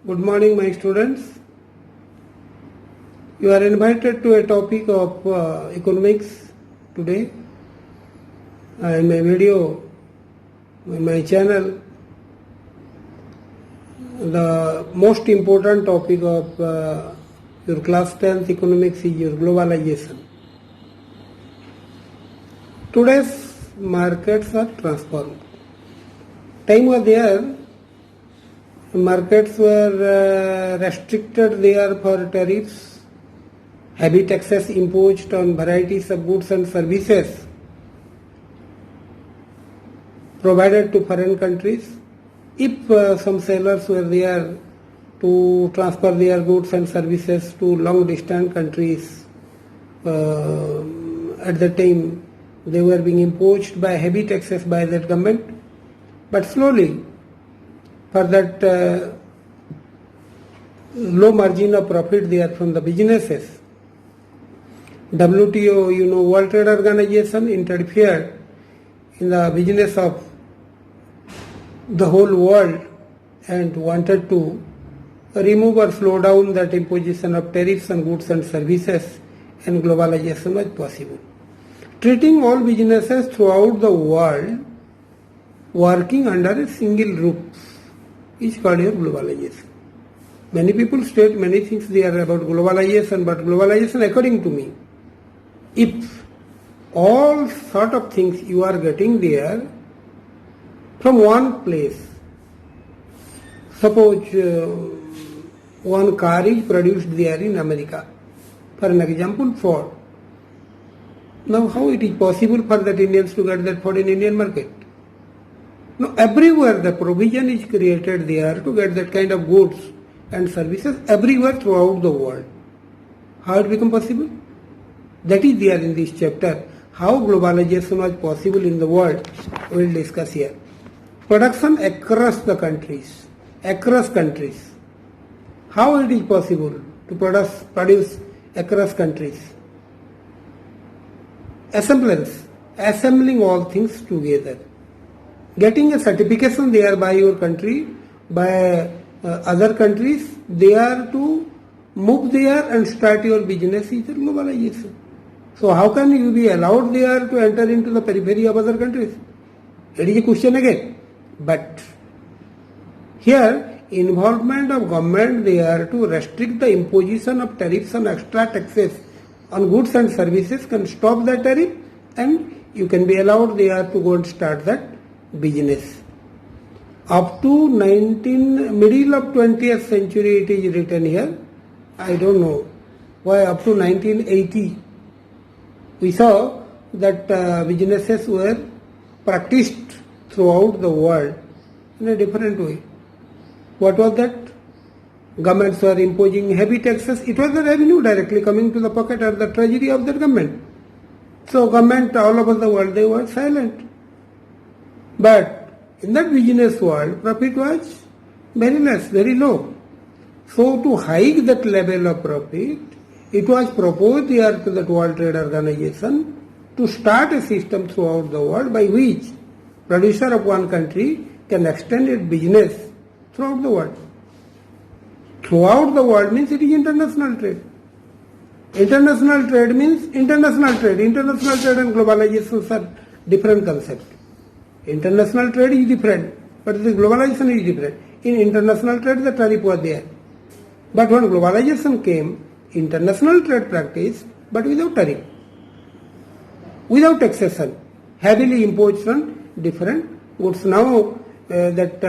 Good morning, my students. You are invited to a topic of economics today. In my video, in my channel, the most important topic of your class 10th economics is your globalization. Today's markets are transformed. Time was there, markets were restricted there for tariffs, heavy taxes imposed on varieties of goods and services provided to foreign countries. If some sellers were there to transfer their goods and services to long distant countries, at the time they were being imposed by heavy taxes by that government. But slowly, for that low margin of profit there from the businesses, WTO, World Trade Organization, interfered in the business of the whole world and wanted to remove or slow down that imposition of tariffs on goods and services, and globalization was possible. Treating all businesses throughout the world working under a single roof is called your globalization. Many people state many things there about globalization, but globalization, according to me, if all sort of things you are getting there from one place, suppose one car is produced there in America, for an example, Ford. Now how it is possible for that Indians to get that Ford in Indian market? No, everywhere the provision is created there to get that kind of goods and services everywhere throughout the world. How it become possible? That is there in this chapter. How globalization was possible in the world, we will discuss here. Production across the countries, across countries. How it is possible to produce across countries? Assemblance, assembling all things together. Getting a certification there by your country, by other countries, they are to move there and start your business is globalization. So how can you be allowed there to enter into the periphery of other countries? It is a question again. But here, involvement of government there to restrict the imposition of tariffs and extra taxes on goods and services can stop the tariff, and you can be allowed there to go and start that business. Up to middle of 20th century it is written here. I don't know why up to 1980 we saw that businesses were practiced throughout the world in a different way. What was that? Governments were imposing heavy taxes. It was the revenue directly coming to the pocket or the treasury of the government. So government all over the world, they were silent. But in that business world, profit was very less, very low. So to hike that level of profit, it was proposed here to the World Trade Organization to start a system throughout the world by which producer of one country can extend its business throughout the world. Throughout the world means it is international trade. International trade means international trade. International trade and globalization are different concepts. International trade is different, but the globalization is different. In international trade, the tariff was there. But when globalization came, international trade practice, but without tariff, without taxation, heavily imposed on different goods. Now that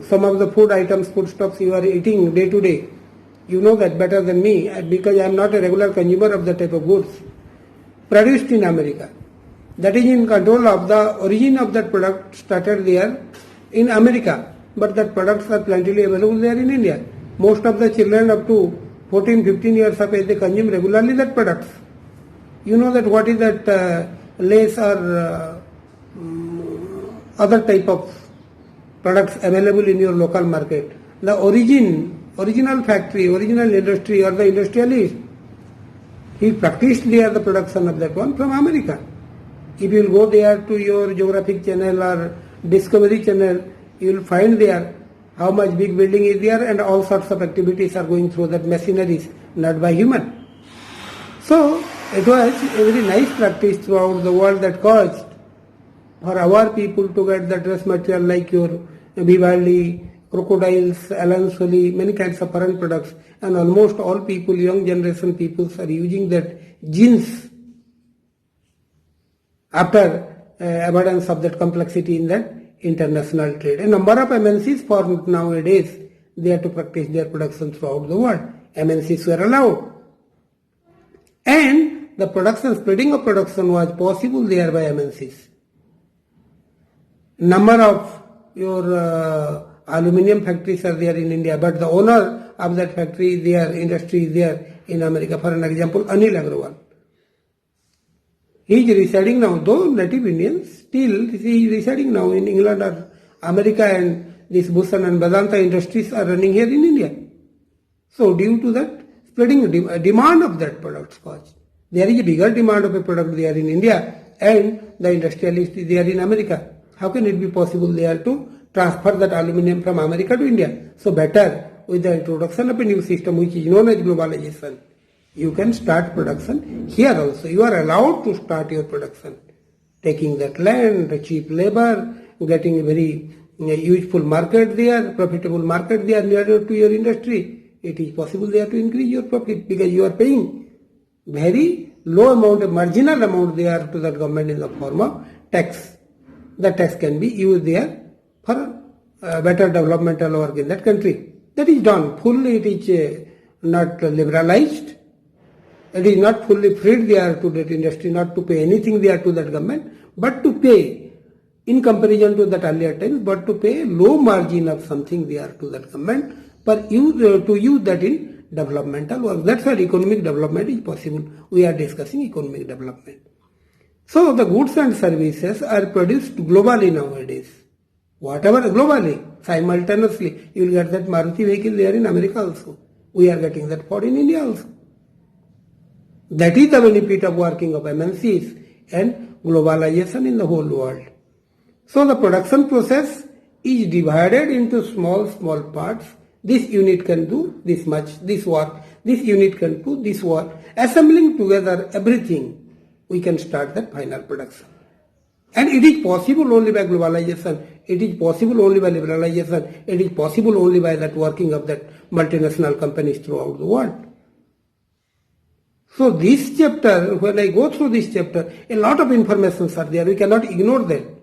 some of the food items, foodstuffs you are eating day to day, you know that better than me because I am not a regular consumer of that type of goods, produced in America. That is in control of the origin of that product started there in America, but that products are plentifully available there in India. Most of the children up to 14-15 years of age, they consume regularly that products. You know that what is that lace or other type of products available in your local market. The original factory, original industry or the industrialist, he practiced there the production of that one from America. If you will go there to your Geographic Channel or Discovery Channel, you will find there how much big building is there, and all sorts of activities are going through that machineries, not by human. So it was a very nice practice throughout the world that caused for our people to get the dress material like your Vivaldi, crocodiles, Alan Solly, many kinds of foreign products, and almost all people, young generation people, are using that jeans after avoidance of that complexity in that international trade. A number of MNCs formed nowadays, they have to practice their production throughout the world. MNCs were allowed. And the production, spreading of production was possible there by MNCs. Number of your aluminium factories are there in India, but the owner of that factory, their industry is there in America. For an example, Anil Agrawal. He is residing now, though native Indian, still he is residing now in England or America, and this Bhushan and Vedanta industries are running here in India. So due to that spreading demand of that product caused. There is a bigger demand of a product there in India, and the industrialist is there in America. How can it be possible there to transfer that aluminium from America to India? So better with the introduction of a new system which is known as globalization, you can start production here also. You are allowed to start your production, taking that land, the cheap labor, getting a very useful market there, profitable market there nearer to your industry. It is possible there to increase your profit because you are paying very low amount, a marginal amount there to the government in the form of tax. The tax can be used there for better developmental work in that country. That is done. Fully it is not liberalized. It is not fully freed there to that industry, not to pay anything there to that government, but to pay in comparison to that earlier times, but to pay low margin of something there to that government to use that in developmental work. That's why economic development is possible. We are discussing economic development. So the goods and services are produced globally nowadays. Whatever globally, simultaneously, you will get that Maruti vehicle there in America also. We are getting that Ford in India also. That is the benefit of working of MNCs and globalization in the whole world. So the production process is divided into small parts. This unit can do this much, this work. This unit can do this work. Assembling together everything, we can start that final production. And it is possible only by globalization. It is possible only by liberalization. It is possible only by that working of that multinational companies throughout the world. So this chapter, when I go through this chapter, a lot of informations are there. We cannot ignore them.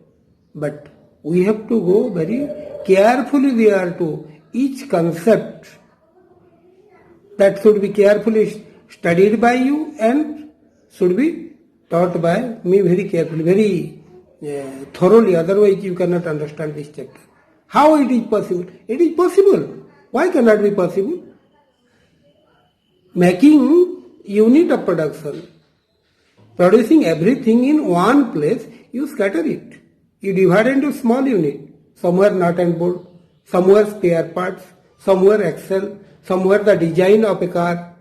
But we have to go very carefully there to each concept that should be carefully studied by you and should be taught by me very carefully, very thoroughly. Otherwise you cannot understand this chapter. How it is possible? It is possible. Why cannot be possible? Making unit of production, producing everything in one place, you scatter it. You divide into small unit. Somewhere nut and bolt, somewhere spare parts, somewhere axle, somewhere the design of a car,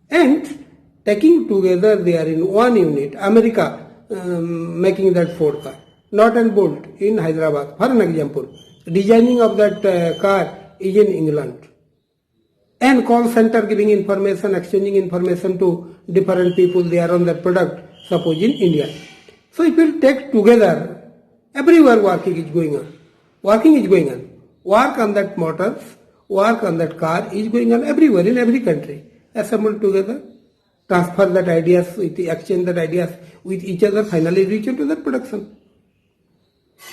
and taking together they are in one unit. America making that Ford car, nut and bolt in Hyderabad, for an example. Designing of that car is in England. And call center giving information, exchanging information to different people there on that product, suppose in India. So if you take together, everywhere working is going on. Working is going on. Work on that motors, work on that car is going on everywhere in every country. Assemble together, transfer that ideas, exchange that ideas with each other, finally reach into that production.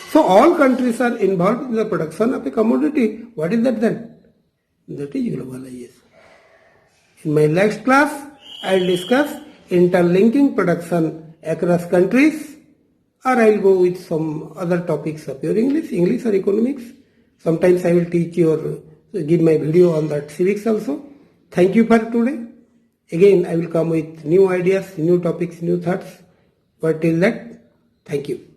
So all countries are involved in the production of a commodity. What is that then? That is globalization. In my next class, I will discuss interlinking production across countries, or I will go with some other topics of your English or economics. Sometimes I will give my video on that civics also. Thank you for today. Again, I will come with new ideas, new topics, new thoughts. But till that, thank you.